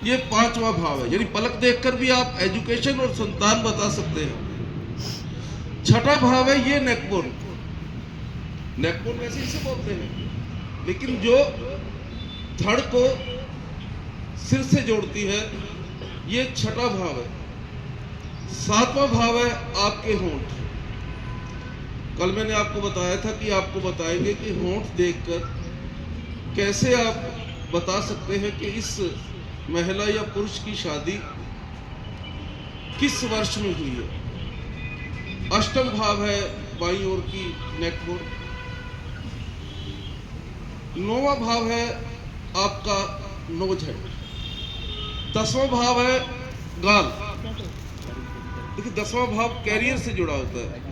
ये पांचवा भाव है, यानी पलक देखकर भी आप एजुकेशन और संतान बता सकते हैं। छठा भाव है ये नेकबोन। नेकबोन वैसे इसे बोलते हैं, लेकिन जो धड़ को सिर से जोड़ती है, ये छठा भाव है। सातवां भाव है आपके होंठ। कल मैंने आपको बताया था कि आपको बताएंगे कि होंठ देखकर कैसे आप बता सकते हैं कि इस महिला या पुरुष की शादी किस वर्ष में हुई है। अष्टम भाव है बाईं ओर की नेकबोन। नौवां भाव है आपका नोज है। 10वां भाव है गाल। देखिए 10वां भाव कैरियर से जुड़ा होता है।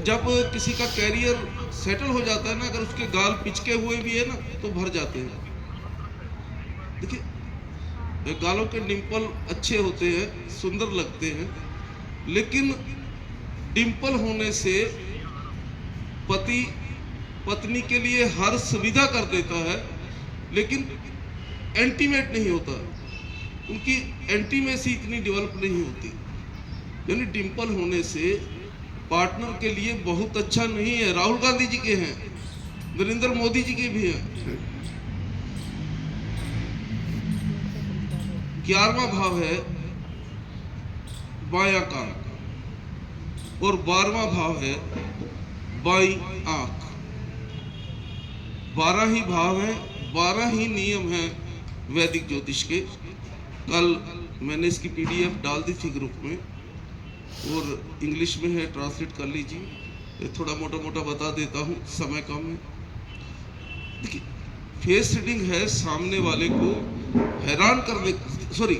जब किसी का कैरियर सेटल हो जाता है ना, अगर उसके गाल पिचके हुए भी है ना तो भर जाते हैं। देखिए गालों के डिंपल अच्छे होते हैं, सुंदर लगते हैं, लेकिन डिंपल होने से पति पत्नी के लिए हर सुविधा कर देता है, लेकिन एंटीमेट नहीं होता, उनकी एंटीमेसी इतनी डेवलप नहीं होती। यानी डिंपल होने से पार्टनर के लिए बहुत अच्छा नहीं है। राहुल गांधी जी के हैं, नरेंद्र मोदी जी के भी हैं। 11वां भाव है बायां कान और 12वां भाव है बाईं आंख। 12 ही भाव हैं, 12 ही नियम हैं वैदिक ज्योतिष के। कल मैंने इसकी पीडीएफ डाल दी थी ग्रुप में, और इंग्लिश में है, ट्रांसलेट कर लीजिए। थोड़ा मोटा मोटा बता देता हूँ, समय कम है। देखिए फेस रीडिंग है सामने वाले को हैरान करने, सॉरी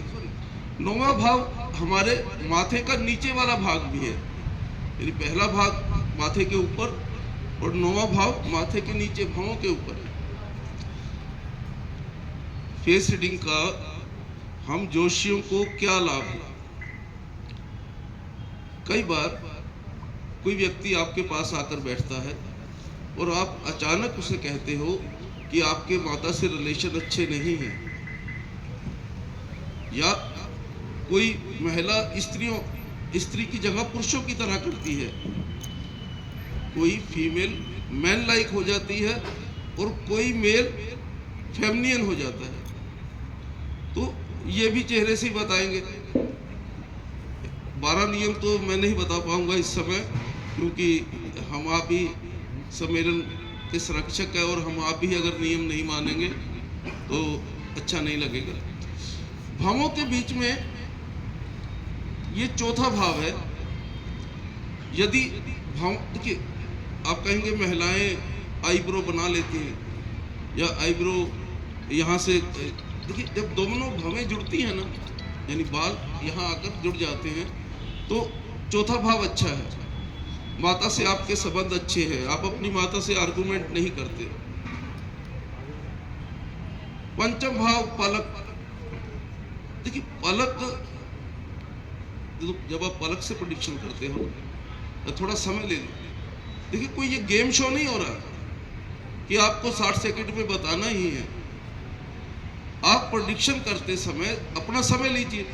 9वां भाव हमारे माथे का नीचे वाला भाग भी है। यानी पहला भाग माथे के ऊपर और 9वां भाव माथे के नीचे भावों के ऊपर है। फेस रीडिंग का हम जोशियों को क्या लाभ है? कई बार कोई व्यक्ति आपके पास आकर बैठता है और आप अचानक उसे कहते हो कि आपके माता से रिलेशन अच्छे नहीं हैं, या कोई महिला स्त्री की जगह पुरुषों की तरह करती है, कोई फीमेल मैन लाइक हो जाती है और कोई मेल फेमिनियन हो जाता है, तो ये भी चेहरे से ही बताएंगे। 12 नियम तो मैं नहीं बता पाऊंगा इस समय, क्योंकि हम आप ही सम्मेलन के संरक्षक है, और हम आप ही अगर नियम नहीं मानेंगे तो अच्छा नहीं लगेगा। भावों के बीच में ये चौथा भाव है। यदि भाव, देखिए आप कहेंगे महिलाएं आईब्रो बना लेती हैं या आईब्रो यहाँ से, देखिए जब दोनों भावें जुड़ती हैं ना, यानी बाल यहाँ आकर जुड़ जाते हैं, तो चौथा भाव अच्छा है। माता से आपके संबंध अच्छे हैं, आप अपनी माता से आर्गुमेंट नहीं करते। पंचम भाव पलक। देखिए पलक, जब आप पलक से प्रेडिक्शन करते हो तो थोड़ा समय ले लीजिए। देखिए कोई ये गेम शो नहीं हो रहा कि आपको 60 सेकंड में बताना ही है। आप प्रेडिक्शन करते समय अपना समय लीजिए,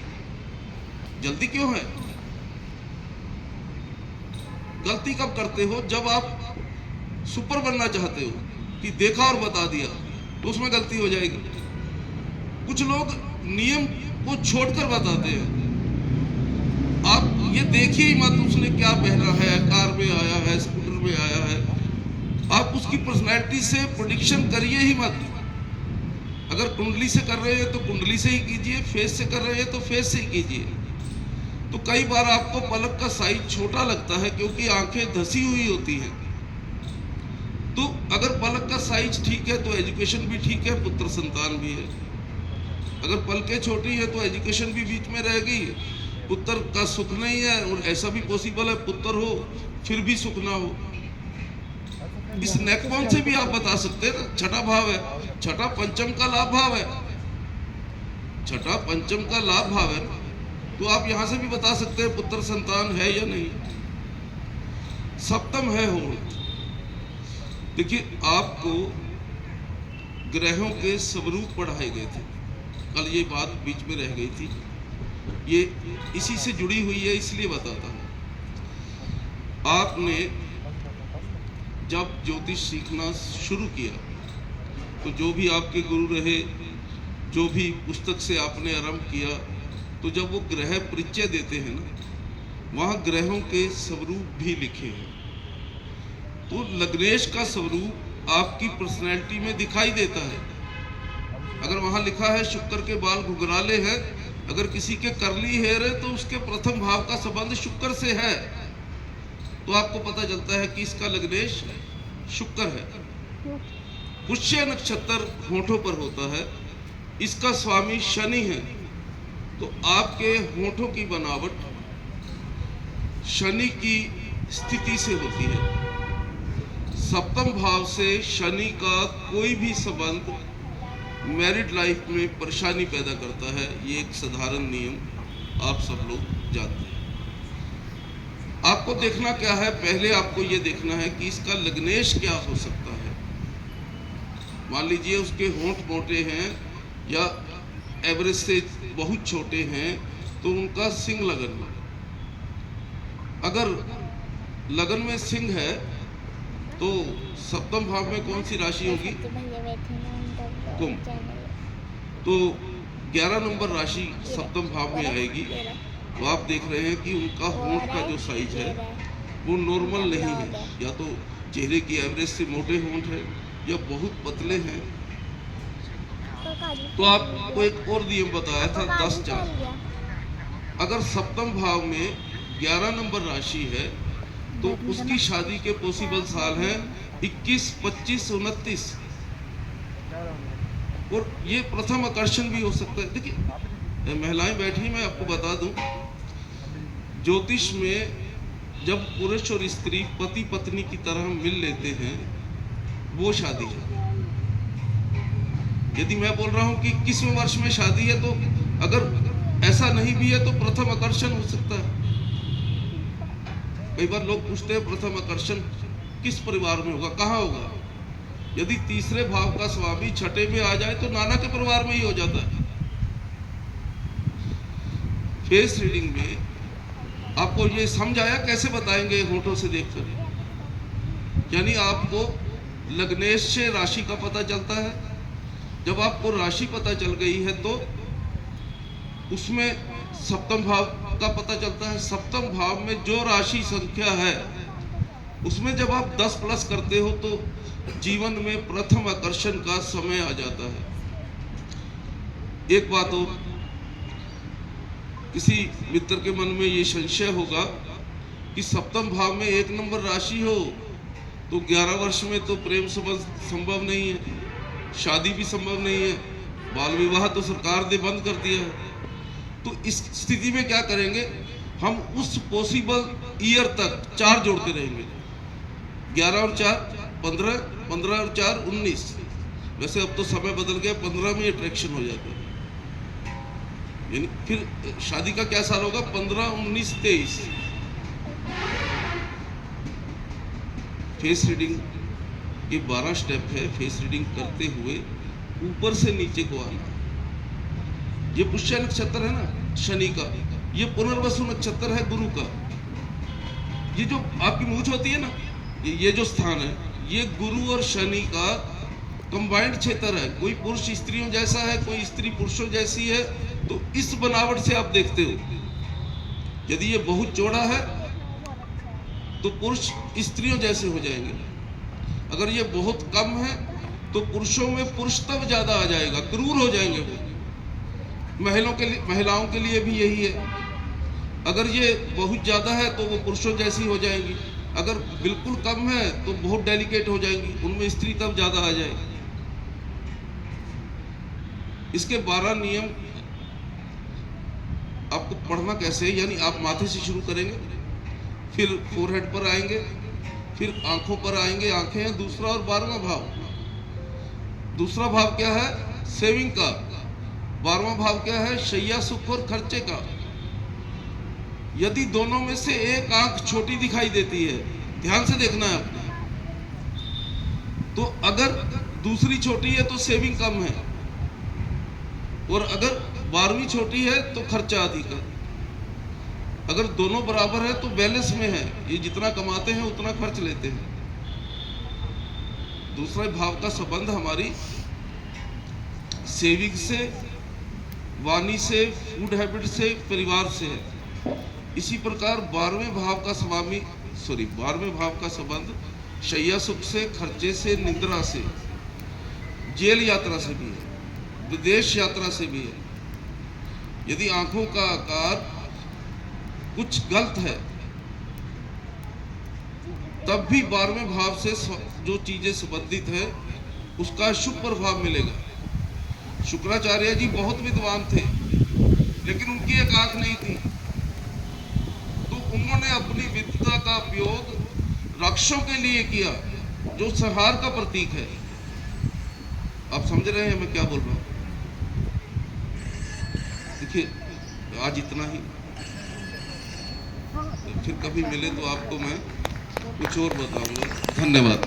जल्दी क्यों है? गलती कब करते हो? जब आप सुपर बनना चाहते हो कि देखा और बता दिया, तो उसमें गलती हो जाएगी। कुछ लोग नियम को छोड़कर बताते हैं। आप ये देखिए ही मत उसने क्या पहना है, कार में आया है, स्कूटर में आया है। आप उसकी पर्सनैलिटी से प्रेडिक्शन करिए ही मत। अगर कुंडली से कर रहे हैं तो कुंडली से ही कीजिए, फेस से कर रहे हैं तो फेस से ही कीजिए। तो कई बार आपको पलक का साइज छोटा लगता है क्योंकि आंखें धसी हुई होती हैं। तो अगर पलक का साइज ठीक है तो एजुकेशन भी ठीक है, पुत्र संतान भी है। अगर पलकें छोटी है तो एजुकेशन भी बीच में रह गई, पुत्र का सुख नहीं है, और ऐसा भी पॉसिबल है पुत्र हो फिर भी सुख ना हो। इस नेकबोन से भी आप बता सकते हैं ना। छठा भाव है, छठा पंचम का लाभ भाव है, छठा पंचम का लाभ भाव है, तो आप यहां से भी बता सकते हैं पुत्र संतान है या नहीं। सप्तम है होंठ। देखिए आपको ग्रहों के स्वरूप पढ़ाए गए थे, कल ये बात बीच में रह गई थी, ये इसी से जुड़ी हुई है, इसलिए बताता हूँ। आपने जब ज्योतिष सीखना शुरू किया तो जो भी आपके गुरु रहे, जो भी पुस्तक से आपने आरंभ किया, तो जब वो ग्रह परिचय देते हैं ना, वहाँ ग्रहों के स्वरूप भी लिखे हैं। तो लग्नेश का स्वरूप आपकी पर्सनैलिटी में दिखाई देता है। अगर वहाँ लिखा है शुक्र के बाल घुघराले हैं, अगर किसी के करली हेयर है तो उसके प्रथम भाव का संबंध शुक्र से है, तो आपको पता चलता है कि इसका लग्नेश शुक्र है। पुष्य नक्षत्र होठों पर होता है, इसका स्वामी शनि है, तो आपके होठों की बनावट शनि की स्थिति से होती है। सप्तम भाव से शनि का कोई भी संबंध मैरिड लाइफ में परेशानी पैदा करता है। ये एक साधारण नियम आप सब लोग जानते हैं। आपको देखना क्या है, पहले आपको ये देखना है कि इसका लग्नेश क्या हो सकता है। मान लीजिए उसके होंठ मोटे हैं या एवरेज से बहुत छोटे हैं, तो उनका सिंह लगन। अगर लगन में सिंह है तो सप्तम भाव में कौन सी राशि होगी? कुंभ। तो 11 नंबर राशि सप्तम भाव में आएगी। तो आप देख रहे हैं कि उनका होंठ का जो साइज है वो नॉर्मल नहीं है, या तो चेहरे की एवरेज से मोटे होंठ है या बहुत पतले हैं। तो आपको एक और नियम बताया था 10-4। अगर सप्तम भाव में 11 नंबर राशि है तो उसकी शादी के पॉसिबल साल हैं 21, 25, 29। और ये प्रथम आकर्षण भी हो सकता है। देखिए महिलाएं बैठी, मैं आपको बता दूं, ज्योतिष में जब पुरुष और स्त्री पति पत्नी की तरह मिल लेते हैं वो शादी है। यदि मैं बोल रहा हूं कि 21वें वर्ष में शादी है, तो अगर ऐसा नहीं भी है तो प्रथम आकर्षण हो सकता है। कई बार लोग पूछते हैं प्रथम आकर्षण किस परिवार में होगा, कहाँ होगा? यदि तीसरे भाव का स्वामी छठे में आ जाए तो नाना के परिवार में ही हो जाता है। फेस रीडिंग में आपको ये समझ आया, कैसे बताएंगे होठों से देखकर। यानी आपको लग्नेश से राशि का पता चलता है। जब आपको राशि पता चल गई है तो उसमें सप्तम भाव का पता चलता है। सप्तम भाव में जो राशि संख्या है उसमें जब आप 10 प्लस करते हो तो जीवन में प्रथम आकर्षण का समय आ जाता है। एक बात और, किसी मित्र के मन में ये संशय होगा कि सप्तम भाव में 1 नंबर राशि हो तो 11 वर्ष में तो प्रेम संभव नहीं है, शादी भी संभव नहीं है, बाल विवाह तो सरकार ने बंद कर दिया है। तो इस स्थिति में क्या करेंगे, हम उस पॉसिबल ईयर तक 4 जोड़ते रहेंगे। 11 और 4 15, 15 और 4 19। वैसे अब तो समय बदल गया, 15 में अट्रैक्शन हो जाता है। यानी फिर शादी का क्या साल होगा? 15, 19, 23। फेस रीडिंग ये 12 स्टेप है। फेस रीडिंग करते हुए ऊपर से नीचे को आना। ये पुष्य नक्षत्र है ना शनि का, ये पुनर्वसु नक्षत्र है गुरु का। ये जो आपकी मूंछ होती है ना, ये जो स्थान है, ये गुरु और शनि का कंबाइंड क्षेत्र है। कोई पुरुष स्त्रियों जैसा है, कोई स्त्री पुरुषों जैसी है। तो इस बनावट से आप देखते हो, यदि ये बहुत चौड़ा है तो पुरुष स्त्रियों जैसे हो जाएंगे। अगर ये बहुत कम है तो पुरुषों में पुरुषत्व ज्यादा आ जाएगा, क्रूर हो जाएंगे वो। महिलाओं के लिए भी यही है। अगर ये बहुत ज्यादा है तो वो पुरुषों जैसी हो जाएंगी, अगर बिल्कुल कम है तो बहुत डेलिकेट हो जाएंगी, उनमें स्त्री तब ज्यादा आ जाएगी। इसके 12 नियम आपको पढ़ना कैसे है, यानी आप माथे से शुरू करेंगे, फिर फोरहेड पर आएंगे, फिर आंखों पर आएंगे। आंखें हैं दूसरा और 12वां भाव। दूसरा भाव क्या है? सेविंग का। 12वां भाव क्या है? शैया सुख और खर्चे का। यदि दोनों में से एक आंख छोटी दिखाई देती है, ध्यान से देखना है आपको, तो अगर दूसरी छोटी है तो सेविंग कम है, और अगर 12वीं छोटी है तो खर्चा अधिक है, अगर दोनों बराबर है तो बैलेंस में है, ये जितना कमाते हैं उतना खर्च लेते हैं। दूसरा भाव का संबंध हमारी सेविंग से, वाणी से, फूड हैबिट से, परिवार से है। इसी प्रकार 12वें भाव का संबंध शैया सुख से, खर्चे से, निद्रा से, जेल यात्रा से भी है, विदेश यात्रा से भी है। यदि आंखों का आकार कुछ गलत है तब भी 12वें भाव से जो चीजें संबंधित है उसका शुभ प्रभाव मिलेगा। शुक्राचार्य जी बहुत विद्वान थे, लेकिन उनकी एक आंख नहीं थी, तो उन्होंने अपनी विद्वता का उपयोग राक्षसों के लिए किया, जो संहार का प्रतीक है। आप समझ रहे हैं मैं क्या बोल रहा हूं? देखिए, आज इतना ही, फिर कभी मिले तो आपको मैं कुछ और बताऊंगा। धन्यवाद।